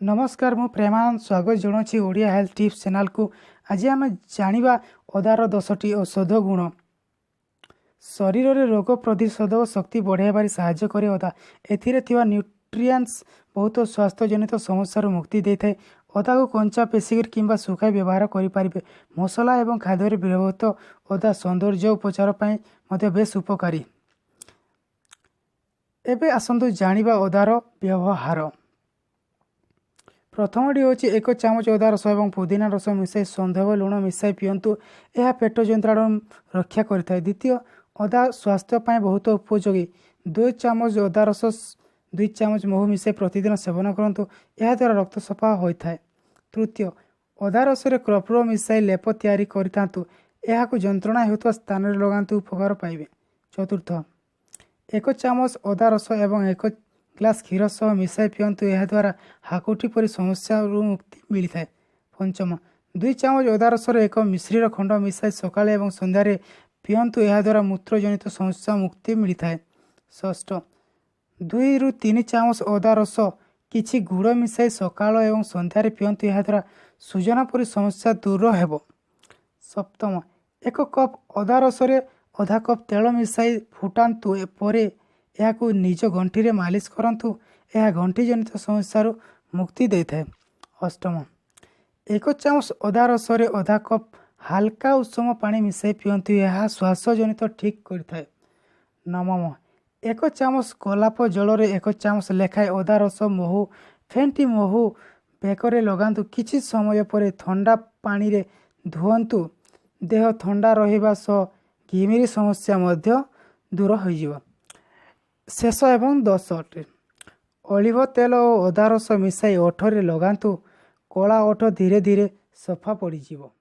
नमस्कार मु प्रेमानंद स्वागत जनाऊँगी ओडिया हेल्थ टिप्स चैनल को। आज आम जाना अदार 10टी औषध गुण। शरीर में रोग प्रतिरोधक शक्ति बढ़ाइबार साहाय्य करे अदा। एथिरे थिबा न्यूट्रिएंट्स बहुत स्वास्थ्य जनित समस्या मुक्ति देता। अदा को कंचा पेसिकर किंबा सुखाई व्यवहार करें। मसला एवं खाद्य व्यवहृत अदा सौंदर्य उपचार पर बेस उपकारी। एबे आसंतु जानिबा अदार व्यवहार। प्रथमटी हूँ 1 चामच अदा रस और पुदीना रस मिसाई संधव लुण मिसाई पिंतु। यह पेट जंत्राणु रक्षा करें। द्वितीय, अदा स्वास्थ्य बहुत उपयोगी। 2 चामच अदा रस 2 चामच महू मिसाई प्रतिदिन सेवन करूँ। यह द्वारा रक्त सफा होता है। तृतीय, अदा रस कर्पूर मिसाई लेप तैयारी करूँ। यह जंत्रणा होता स्थान में लगातु उपकार पाइबे। चतुर्थ, 1 चामच अदा रस और 1 ग्लास क्षीर सह मिसाई पिंतु। यह द्वारा हाकुटी परी समस्या मुक्ति मिलता है। पंचम, 2 चामच अदा रस 1 मिश्रीर खंड मिसाई सकाळे और संध्यारे पिंतु। यह द्वारा मूत्रजनित समस्या मुक्ति मिलता है। षष्ठ, 2 ରୁ 3 चामच अदा रस किछि गुड़ मिसाई सकाळ और संध्यारे पिंतु। यह द्वारा सूजन परी समस्या दूर हेबो। सप्तम, 1 कप अदा रस आधा कप तेल मिसाई फुटांतु। परे यह निज गंठी रे मालिश करंतु। यह गंठी जनित समस्या मुक्ति देता है। अष्टम, 1 चामच अदा रस आधा कप हल्का उषम पानी मिसाई पिंतु। यह श्वास जनित ठीक करता है। नवम, 1 चामच गोलाप जल 1 चामच लेखाए अदा रस महू फेंटी महू बेकरे लगातु। किछि समय पर ठंडा पानी रे धुअंतु। देह ठंडा रहिबा सह घिमिरी समस्या मध्य दूर हो जिवो। शेष एवं 10, ऑलिव तेल और अदा रस मिसाई ओठरे लगातु। कला ओठ धीरे धीरे सफा पड़ीजिवो।